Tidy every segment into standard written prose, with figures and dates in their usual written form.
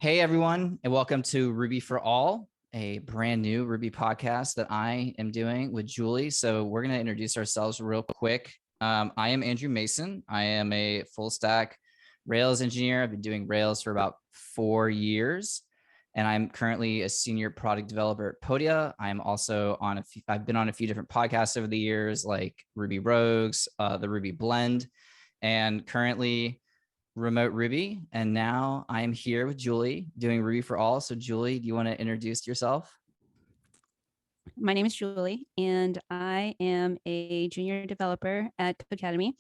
Hey, everyone, and welcome to Ruby for All, a brand new Ruby podcast that I am doing with Julie. So we're going to introduce ourselves real quick. I am Andrew Mason. I am a full stack Rails engineer. I've been doing Rails for about 4 years, and I'm currently a senior product developer at Podia. I'm also on I've been on a few different podcasts over the years, like Ruby Rogues, the Ruby Blend, and currently Remote Ruby. And now I'm here with Julie doing Ruby for All. So Julie, do you want to introduce yourself? My name is Julie, and I am a junior developer at Codecademy.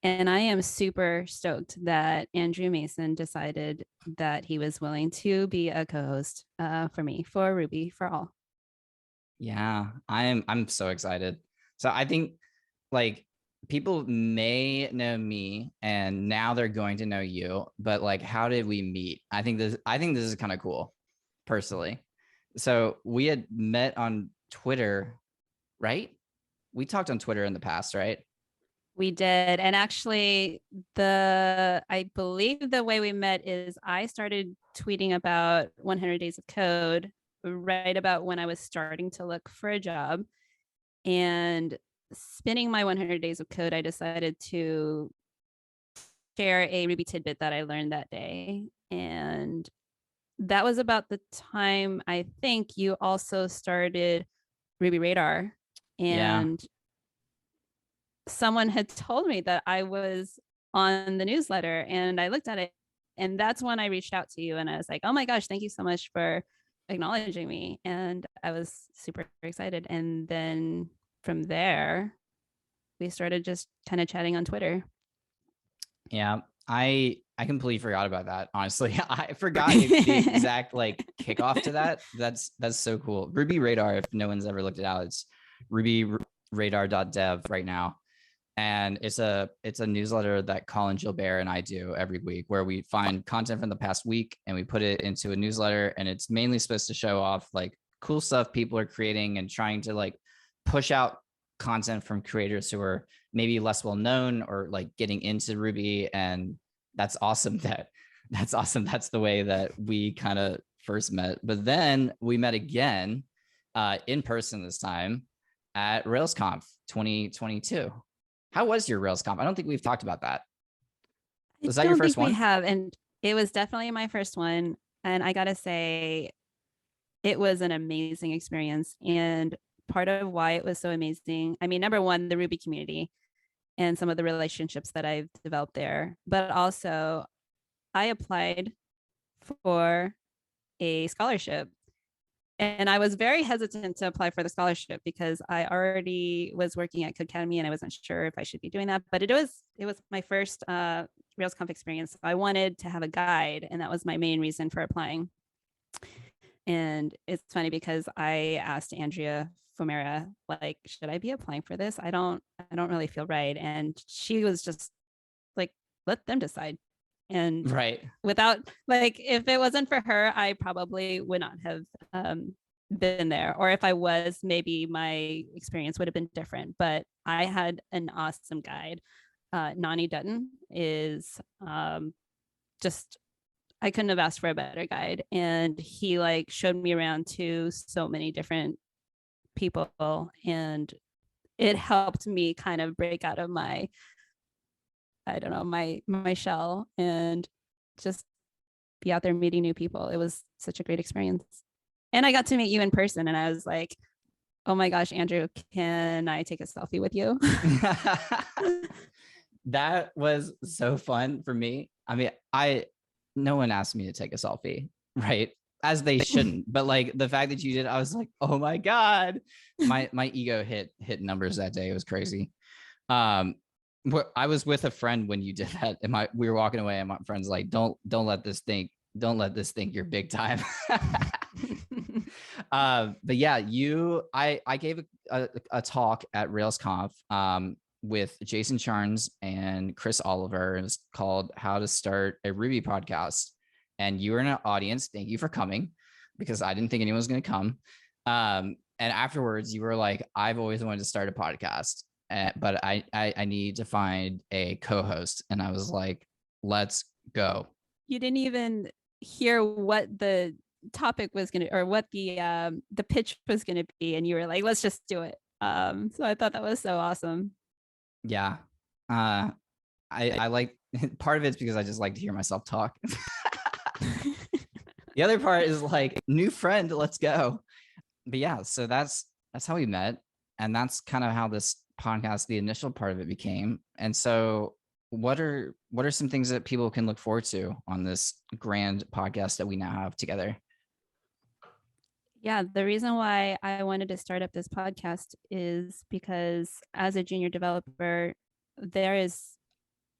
And I am super stoked that Andrew Mason decided that he was willing to be a co-host for me for Ruby for All. Yeah, I'm so excited. So I think like people may know me and now they're going to know you, but like how did we meet? I think this is kind of cool personally. So we had met on Twitter, right? We talked on Twitter in the past, right? We did. And actually, I believe the way we met is I started tweeting about 100 Days of Code right about when I was starting to look for a job. And spinning my 100 Days of Code, I decided to share a Ruby tidbit that I learned that day. And that was about the time I think you also started Ruby Radar. Yeah. And someone had told me that I was on the newsletter, and I looked at it, and that's when I reached out to you, and I was like, oh my gosh, thank you so much for acknowledging me. And I was super excited. And then from there, we started just kind of chatting on Twitter. Yeah, I completely forgot about that. Honestly, I forgot the exact like kickoff to that. That's so cool. Ruby Radar, if no one's ever looked it out, it's rubyradar.dev right now. And it's a newsletter that Colin Gilbert and I do every week, where we find content from the past week and we put it into a newsletter. And it's mainly supposed to show off like cool stuff people are creating and trying to like push out content from creators who are maybe less well known or like getting into Ruby. And that's awesome. That's awesome. That's the way that we kind of first met. But then we met again in person this time at RailsConf 2022. How was your RailsConf? I don't think we've talked about that. Was that your first one? We have, and it was definitely my first one. And I gotta say, it was an amazing experience. And part of why it was so amazing, I mean, number one, the Ruby community and some of the relationships that I've developed there, but also I applied for a scholarship. And I was very hesitant to apply for the scholarship because I already was working at Codecademy and I wasn't sure if I should be doing that. But it was my first RailsConf experience. So I wanted to have a guide, and that was my main reason for applying. And it's funny because I asked Andrea Fomera, like, should I be applying for this? I don't really feel right. And she was just like, let them decide. And right, without, like, if it wasn't for her, I probably would not have been there. Or if I was, maybe my experience would have been different. But I had an awesome guide. Nani Dutton is just, I couldn't have asked for a better guide. And he like showed me around to so many different people, and it helped me kind of break out of my, I don't know, my shell and just be out there meeting new people. It was such a great experience. And I got to meet you in person, and I was like, oh my gosh, Andrew, can I take a selfie with you? that was so fun for me. I mean, no one asked me to take a selfie, right? As they shouldn't. But like the fact that you did, I was like, oh my God. My ego hit numbers that day. It was crazy. I was with a friend when you did that, and we were walking away, and my friend's like, don't let this think you're big time. But yeah, I gave a talk at RailsConf with Jason Charnes and Chris Oliver. It was called How to Start a Ruby Podcast. And you were in an audience. Thank you for coming, because I didn't think anyone was going to come. And afterwards, you were like, I've always wanted to start a podcast, but I need to find a co-host. And I was like, let's go. You didn't even hear what the topic was going to, or what the pitch was going to be, and you were like, let's just do it. So I thought that was so awesome. Yeah. I like part of it's because I just like to hear myself talk. The other part is like new friend, let's go. But yeah, so that's how we met, and that's kind of how this podcast, the initial part of it, became. And so what are some things that people can look forward to on this grand podcast that we now have together? Yeah, the reason why I wanted to start up this podcast is because as a junior developer, there is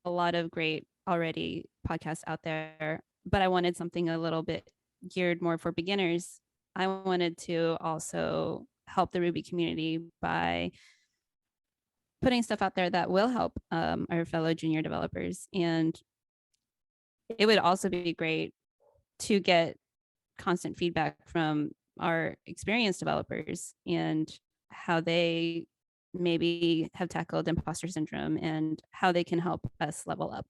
a lot of great already podcasts out there, but I wanted something a little bit geared more for beginners. I wanted to also help the Ruby community by putting stuff out there that will help our fellow junior developers. And it would also be great to get constant feedback from our experienced developers and how they maybe have tackled imposter syndrome and how they can help us level up.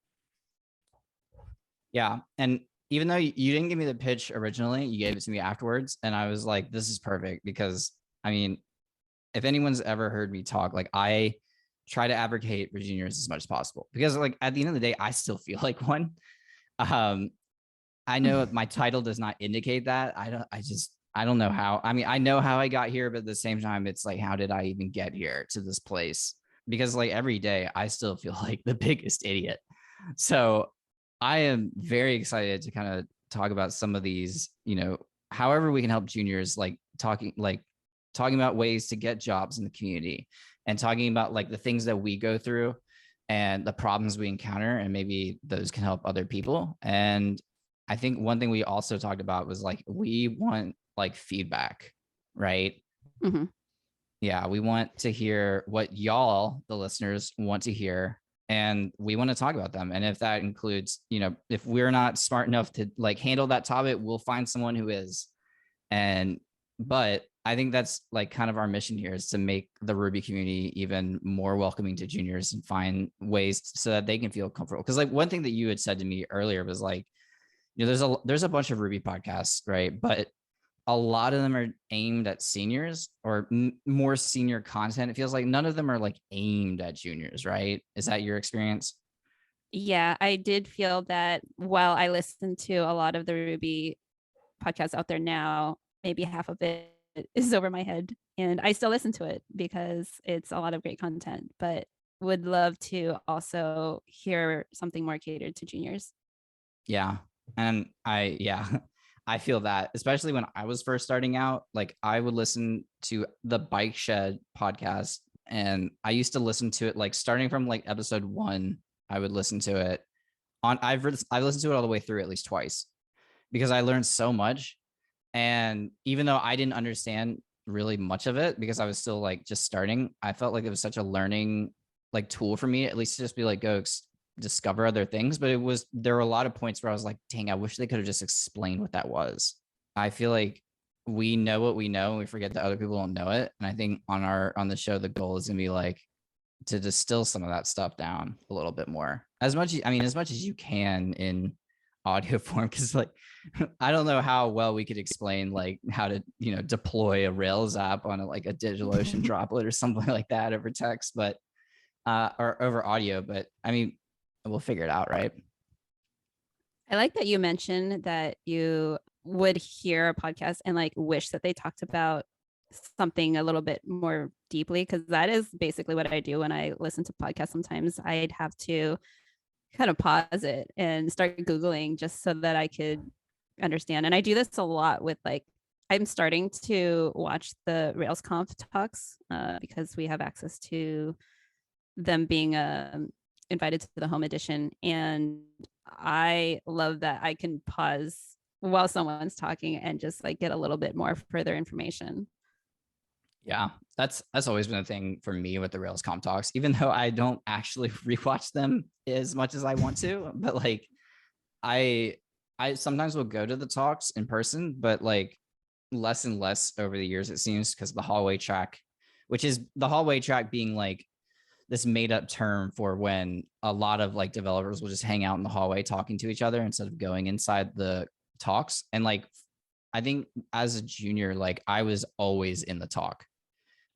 Yeah. And even though you didn't give me the pitch originally, you gave it to me afterwards. And I was like, this is perfect because, I mean, if anyone's ever heard me talk, like I try to advocate for juniors as much as possible because like at the end of the day, I still feel like one. I know my title does not indicate that. I don't know how. I mean, I know how I got here, but at the same time, it's like, how did I even get here to this place? Because like every day, I still feel like the biggest idiot. So I am very excited to kind of talk about some of these, however we can help juniors, like talking about ways to get jobs in the community and talking about like the things that we go through and the problems we encounter, and maybe those can help other people. And I think one thing we also talked about was like, we want like feedback, right? Mm-hmm. Yeah, we want to hear what y'all, the listeners, want to hear, and we want to talk about them. And if that includes, if we're not smart enough to like handle that topic, we'll find someone who is. But I think that's like kind of our mission here, is to make the Ruby community even more welcoming to juniors and find ways so that they can feel comfortable. Because like one thing that you had said to me earlier was like, there's a bunch of Ruby podcasts, right? But a lot of them are aimed at seniors or more senior content. It feels like none of them are like aimed at juniors, right? Is that your experience? Yeah, I did feel that while I listened to a lot of the Ruby podcasts out there now, maybe half of it is over my head. And I still listen to it because it's a lot of great content, but would love to also hear something more catered to juniors. Yeah. And I feel that, especially when I was first starting out, like I would listen to the Bike Shed podcast, and I used to listen to it like starting from like episode 1. I would listen to it I've listened to it all the way through at least twice because I learned so much. And even though I didn't understand really much of it because I was still like just starting, I felt like it was such a learning like tool for me, at least to just be like, go discover other things. But there were a lot of points where I was like, dang, I wish they could have just explained what that was. I feel like we know what we know and we forget that other people don't know it. And I think on the show, the goal is gonna be like to distill some of that stuff down a little bit more, as much as you can in audio form, because like I don't know how well we could explain like how to deploy a Rails app on like a DigitalOcean droplet or something like that over text, but or over audio. But I mean, we'll figure it out, right? I like that you mentioned that you would hear a podcast and like wish that they talked about something a little bit more deeply, because that is basically what I do when I listen to podcasts. Sometimes I'd have to kind of pause it and start Googling just so that I could understand. And I do this a lot with like, I'm starting to watch the RailsConf talks because we have access to them being invited to the home edition. And I love that I can pause while someone's talking and just like get a little bit more further information. Yeah, that's always been a thing for me with the RailsConf talks, even though I don't actually rewatch them as much as I want to. But like, I sometimes will go to the talks in person, but like less and less over the years, it seems, because the hallway track, which is the hallway track being like this made up term for when a lot of like developers will just hang out in the hallway talking to each other instead of going inside the talks. And like, I think as a junior, like I was always in the talk.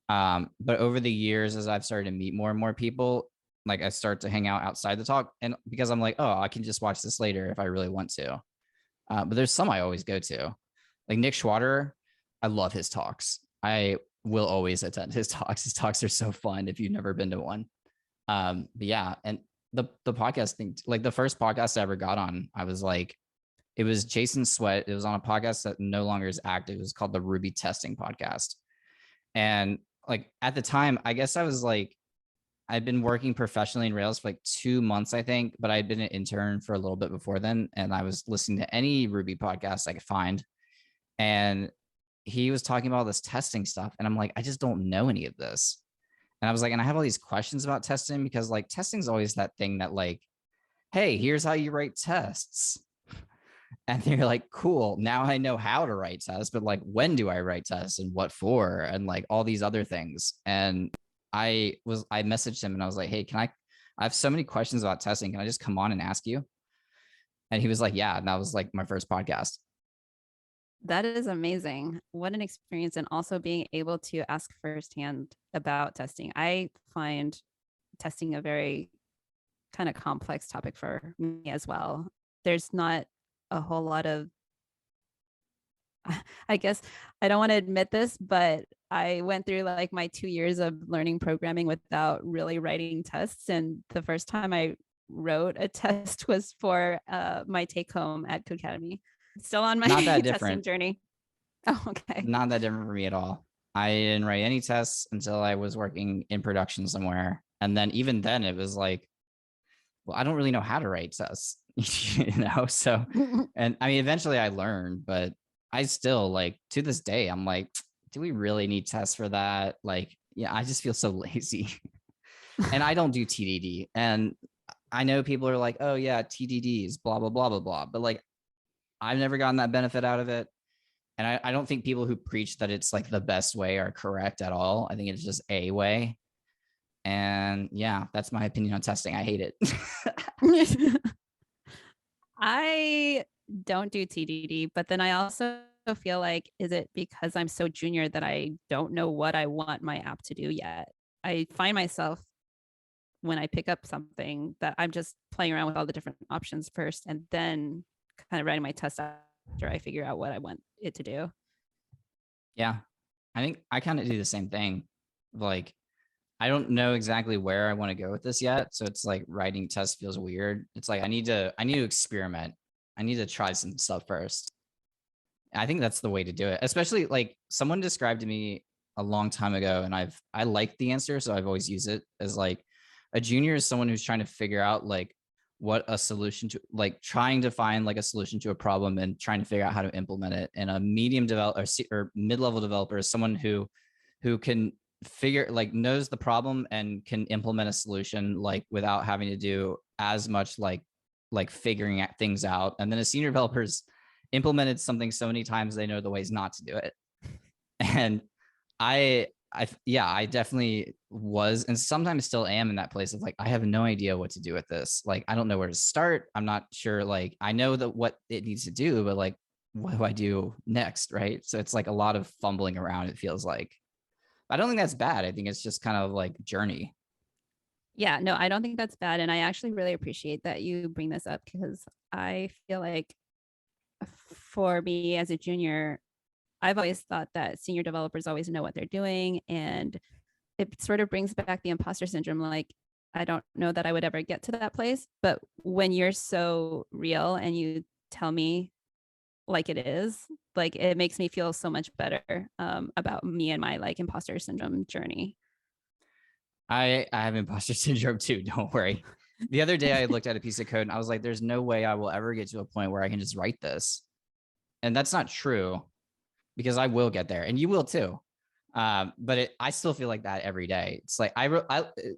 But over the years, as I've started to meet more and more people, like I start to hang out outside the talk, and because I'm like, oh, I can just watch this later if I really want to. But there's some I always go to, like Nick Schwader. I love his talks. I will always attend his talks. His talks are so fun if you've never been to one. But yeah, and the podcast thing, like the first podcast I ever got on, I was like, it was Jason Sweat. It was on a podcast that no longer is active. It was called the Ruby Testing Podcast. And like at the time, I guess I was like, I'd been working professionally in Rails for like 2 months, I think, but I'd been an intern for a little bit before then. And I was listening to any Ruby podcast I could find. And he was talking about all this testing stuff. And I'm like, I just don't know any of this. And I was like, and I have all these questions about testing because like testing is always that thing that like, hey, here's how you write tests. And they're like, cool, now I know how to write tests, but like, when do I write tests and what for? And like all these other things. And I messaged him and I was like, hey, I have so many questions about testing. Can I just come on and ask you? And he was like, yeah. And that was like my first podcast. That is amazing. What an experience. And also being able to ask firsthand about testing. I find testing a very kind of complex topic for me as well. There's not a whole lot of, I guess I don't want to admit this, but I went through like my 2 years of learning programming without really writing tests. And the first time I wrote a test was for my take home at Codecademy. Still on my Not that testing different. journey. Oh, okay. Not that different for me at all. I didn't write any tests until I was working in production somewhere. And then even then it was like, well, I don't really know how to write tests, So, and I mean, eventually I learned, but I still like to this day, I'm like, do we really need tests for that? Like, yeah, I just feel so lazy. And I don't do TDD. And I know people are like, oh yeah, TDDs, blah, blah, blah, blah, blah. But like, I've never gotten that benefit out of it. And I don't think people who preach that it's like the best way are correct at all. I think it's just a way. And yeah, that's my opinion on testing. I hate it. I don't do TDD, but then I also feel like, is it because I'm so junior that I don't know what I want my app to do yet? I find myself when I pick up something that I'm just playing around with all the different options first and then kind of writing my test after I figure out what I want it to do. Yeah, I think I kind of do the same thing. Like, I don't know exactly where I want to go with this yet. So it's like writing tests feels weird. It's like I need to experiment. I need to try some stuff first. I think that's the way to do it. Especially like someone described to me a long time ago, and I liked the answer, so I've always used it as like a junior is someone who's trying to figure out like what a solution to, like trying to find like a solution to a problem and trying to figure out how to implement it. And a medium developer or mid-level developer is someone who can figure, like knows the problem and can implement a solution like without having to do as much like figuring out things out. And then a senior developer's implemented something so many times they know the ways not to do it. And I definitely was, and sometimes still am in that place of like, I have no idea what to do with this. Like, I don't know where to start. I'm not sure. Like, I know that what it needs to do, but like, what do I do next? Right. So it's like a lot of fumbling around, it feels like. I don't think that's bad. I think it's just kind of like journey. Yeah, no, I don't think that's bad. And I actually really appreciate that you bring this up because I feel like for me as a junior, I've always thought that senior developers always know what they're doing. And it sort of brings back the imposter syndrome. Like, I don't know that I would ever get to that place. But when you're so real and you tell me like it is, like it makes me feel so much better about me and my like imposter syndrome journey. I have imposter syndrome too. Don't worry. The other day I looked at a piece of code and I was like, there's no way I will ever get to a point where I can just write this. And that's not true, because I will get there and you will too. But I still feel like that every day. It's like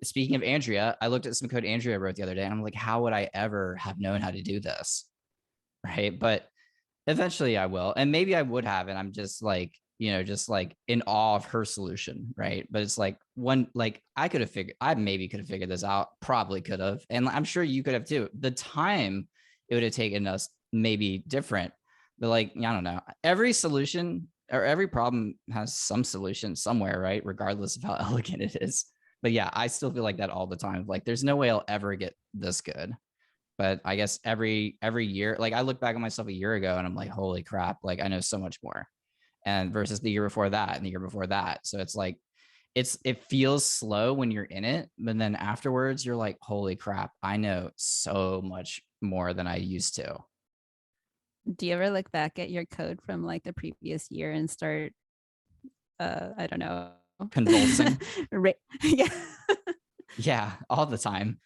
speaking of Andrea, I looked at some code Andrea wrote the other day and I'm like, how would I ever have known how to do this? Right. But eventually I will. And maybe I would have. And I'm just like, just like in awe of her solution. Right. But it's like I maybe could have figured this out. Probably could have. And I'm sure you could have too. The time it would have taken us maybe different, But like, I don't know. Every solution or every problem has some solution somewhere, right? Regardless of how elegant it is. But yeah, I still feel like that all the time. Like, there's no way I'll ever get this good. But I guess every year, like I look back at myself a year ago and I'm like, holy crap, like I know so much more. And versus the year before that and the year before that. So it's like it feels slow when you're in it, but then afterwards you're like, holy crap, I know so much more than I used to. Do you ever look back at your code from like the previous year and start I don't know. Convulsing. Yeah. Yeah, all the time.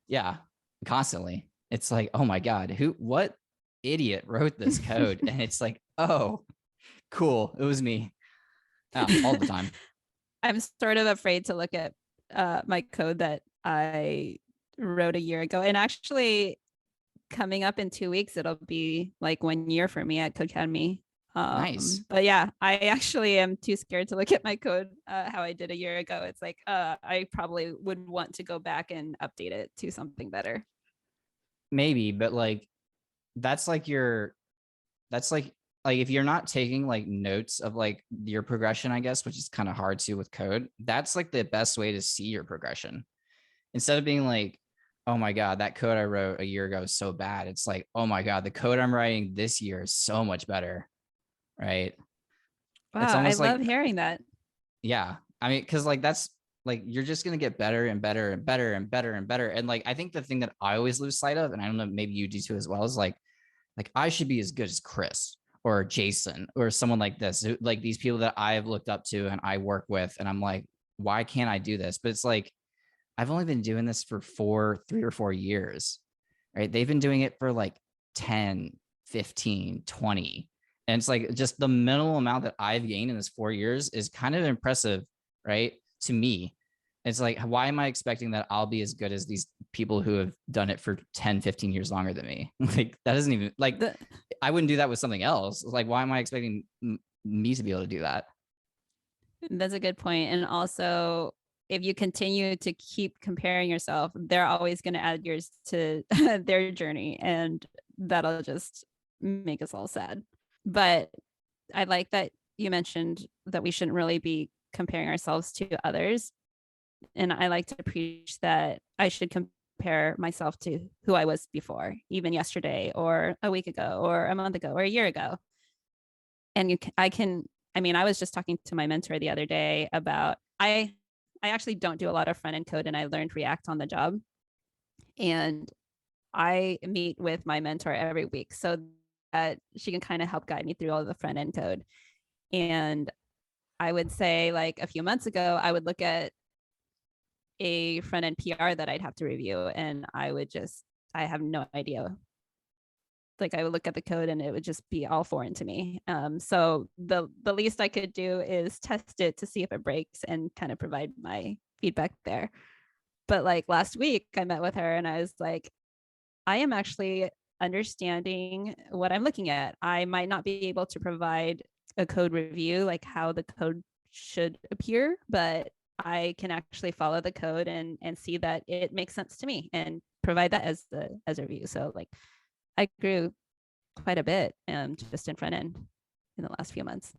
Yeah, constantly. It's like, oh my God, what idiot wrote this code? And it's like, oh, cool. It was me. Oh, all the time. I'm sort of afraid to look at my code that I wrote a year ago. And actually, coming up in 2 weeks, it'll be like 1 year for me at Codecademy. Nice. But yeah, I actually am too scared to look at my code how I did a year ago. It's like I probably would want to go back and update it to something better. Maybe, but like that's like that's like if you're not taking like notes of like your progression, I guess, which is kind of hard to with code, that's like the best way to see your progression. Instead of being like, oh my God, that code I wrote a year ago is so bad. It's like, oh my God, the code I'm writing this year is so much better. Right. It's Wow, I almost like, love hearing that. yeah. I mean, because like that's like you're just gonna get better and better and better and better and better. And like I think the thing that I always lose sight of, and I don't know, maybe you do too as well, is like I should be as good as Chris or Jason or someone like this, like these people that I've looked up to and I work with, and I'm like, why can't I do this? But it's like I've only been doing this for 3 or 4 years, right? They've been doing it for like 10, 15, 20. And it's like just the minimal amount that I've gained in this 4 years is kind of impressive, right? To me, it's like, why am I expecting that I'll be as good as these people who have done it for 10, 15 years longer than me? Like, that doesn't even, like, I wouldn't do that with something else. Like, why am I expecting me to be able to do that? That's a good point. And also, if you continue to keep comparing yourself, they're always going to add yours to their journey. And that'll just make us all sad. But I like that you mentioned that we shouldn't really be comparing ourselves to others. And I like to preach that I should compare myself to who I was before, even yesterday or a week ago or a month ago or a year ago. And I mean, I was just talking to my mentor the other day about I actually don't do a lot of front end code, and I learned React on the job. And I meet with my mentor every week so that she can kind of help guide me through all the front end code. And I would say, like a few months ago, I would look at a front end PR that I'd have to review, and I have no idea. Like, I would look at the code and it would just be all foreign to me. So the least I could do is test it to see if it breaks and kind of provide my feedback there. But like last week, I met with her and I was like, I am actually understanding what I'm looking at. I might not be able to provide a code review, like how the code should appear, but I can actually follow the code and see that it makes sense to me and provide that as a review. So like I grew quite a bit just in front end in the last few months.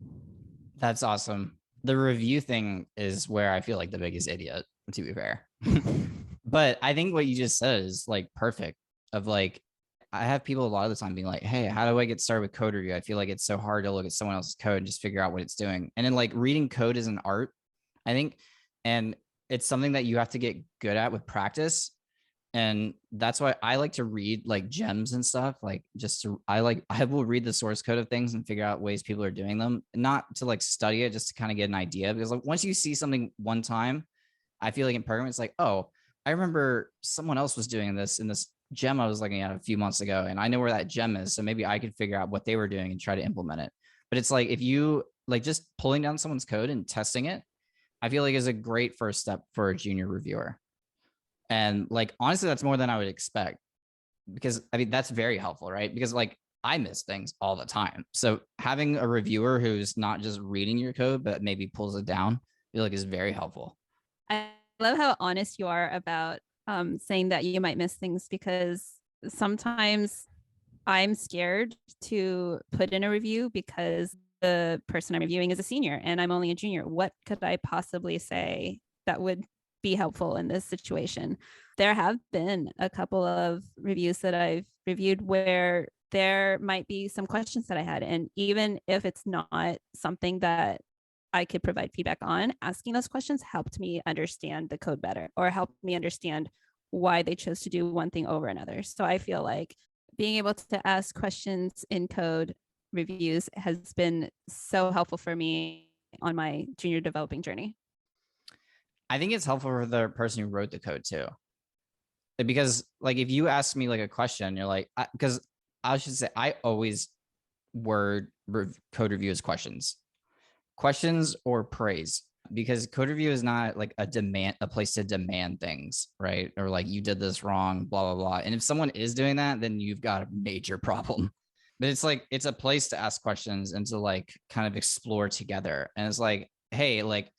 That's awesome. The review thing is where I feel like the biggest idiot, to be fair. But I think what you just said is like perfect. Of like, I have people a lot of the time being like, hey, how do I get started with code review? I feel like it's so hard to look at someone else's code and just figure out what it's doing. And then like reading code is an art, I think. And it's something that you have to get good at with practice. And that's why I like to read like gems and stuff. Like I will read the source code of things and figure out ways people are doing them, not to like study it, just to kind of get an idea. Because like once you see something one time, I feel like in programming, it's like, oh, I remember someone else was doing this in this gem I was looking at a few months ago, and I know where that gem is. So maybe I could figure out what they were doing and try to implement it. But it's like, if you like just pulling down someone's code and testing it, I feel like is a great first step for a junior reviewer. And like, honestly, that's more than I would expect, because I mean, that's very helpful, right? Because like I miss things all the time. So having a reviewer who's not just reading your code, but maybe pulls it down, I feel like is very helpful. I love how honest you are about saying that you might miss things, because sometimes I'm scared to put in a review because the person I'm reviewing is a senior and I'm only a junior. What could I possibly say that would be helpful in this situation? There have been a couple of reviews that I've reviewed where there might be some questions that I had. And even if it's not something that I could provide feedback on, asking those questions helped me understand the code better or helped me understand why they chose to do one thing over another. So I feel like being able to ask questions in code reviews has been so helpful for me on my junior developing journey. I think it's helpful for the person who wrote the code too. Because like if you ask me like a question, you're like, because I should say I always word code review as questions or praise, because code review is not like a place to demand things, right? Or like you did this wrong, blah, blah, blah. And if someone is doing that, then you've got a major problem. But it's like, it's a place to ask questions and to like kind of explore together. And it's like, hey, like,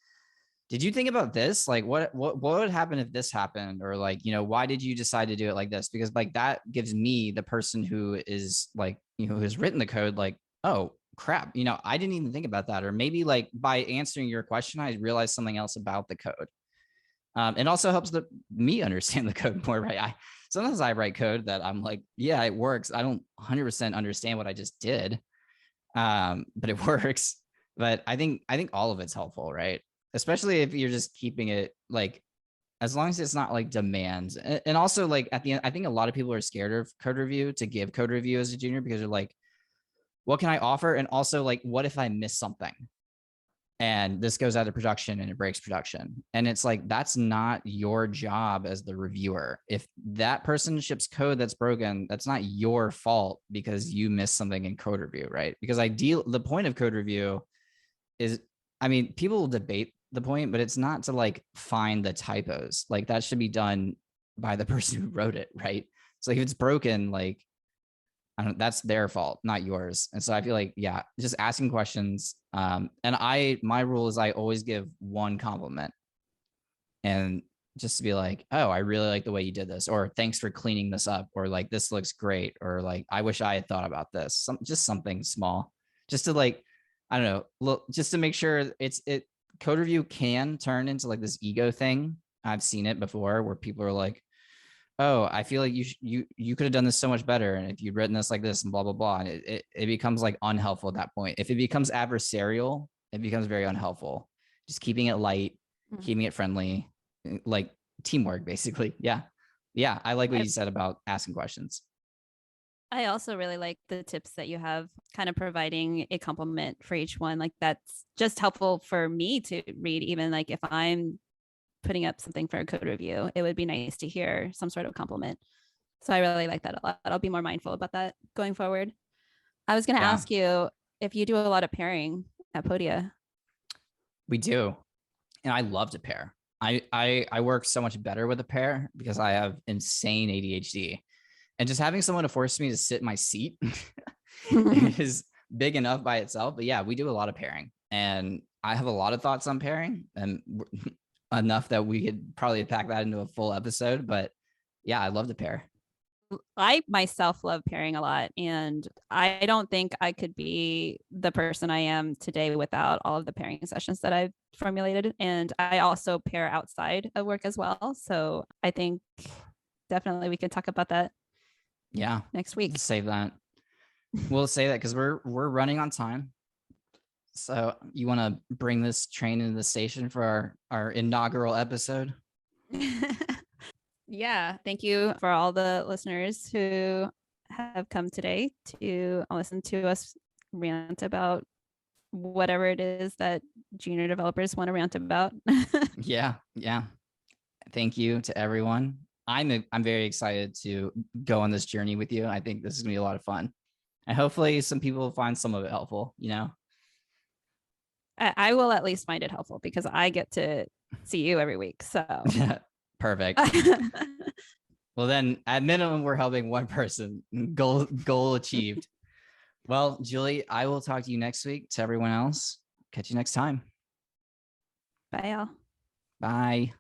did you think about this? Like what would happen if this happened? Or like, why did you decide to do it like this? Because like that gives me, the person who is like, who's written the code, like, oh crap, I didn't even think about that. Or maybe like by answering your question, I realized something else about the code. It also helps me understand the code more, right? Sometimes I write code that I'm like, yeah, it works. I don't 100% understand what I just did, but it works. But I think all of it's helpful, right? Especially if you're just keeping it like, as long as it's not like demands. And also like at the end, I think a lot of people are scared of code review, to give code review as a junior, because they're like, what can I offer? And also like, what if I miss something and this goes out of production and it breaks production? And it's like, that's not your job as the reviewer. If that person ships code that's broken, that's not your fault because you missed something in code review, right? Because the point of code review is, I mean, people will debate the point, but it's not to like find the typos. Like that should be done by the person who wrote it, right? So if it's broken, like, that's their fault, not yours. And so I feel like, yeah, just asking questions. And my rule is I always give one compliment, and just to be like, oh, I really like the way you did this, or thanks for cleaning this up, or like, this looks great, or like, I wish I had thought about this. Just something small, just to like, I don't know, look, just to make sure code review can turn into like this ego thing. I've seen it before where people are like, oh, I feel like you could have done this so much better, and if you'd written this like this and blah blah blah, and it becomes like unhelpful at that point. If it becomes adversarial, it becomes very unhelpful. Just keeping it light, keeping it friendly, like teamwork, basically. Yeah, I like what you said about asking questions. I also really like the tips that you have, kind of providing a compliment for each one. Like that's just helpful for me to read, even like if I'm putting up something for a code review, it would be nice to hear some sort of compliment. So I really like that a lot. I'll be more mindful about that going forward. I was going to ask you if you do a lot of pairing at Podia. We do. And I love to pair. I work so much better with a pair because I have insane ADHD. And just having someone to force me to sit in my seat is big enough by itself. But yeah, we do a lot of pairing. And I have a lot of thoughts on pairing, and enough that we could probably pack that into a full episode. But yeah, I love to pair. I myself love pairing a lot, and I don't think I could be the person I am today without all of the pairing sessions that I've formulated. And I also pair outside of work as well. So I think definitely we could talk about that. Yeah, next week. Save that. We'll say that because we're running on time. So you want to bring this train into the station for our inaugural episode? Yeah. Thank you for all the listeners who have come today to listen to us rant about whatever it is that junior developers want to rant about. Yeah. Thank you to everyone. I'm very excited to go on this journey with you. I think this is gonna be a lot of fun, and hopefully some people find some of it helpful. I will at least find it helpful because I get to see you every week. So perfect. Well, then at minimum, we're helping one person. Goal achieved. Well, Julie, I will talk to you next week. To everyone else, catch you next time. Bye, y'all. Bye.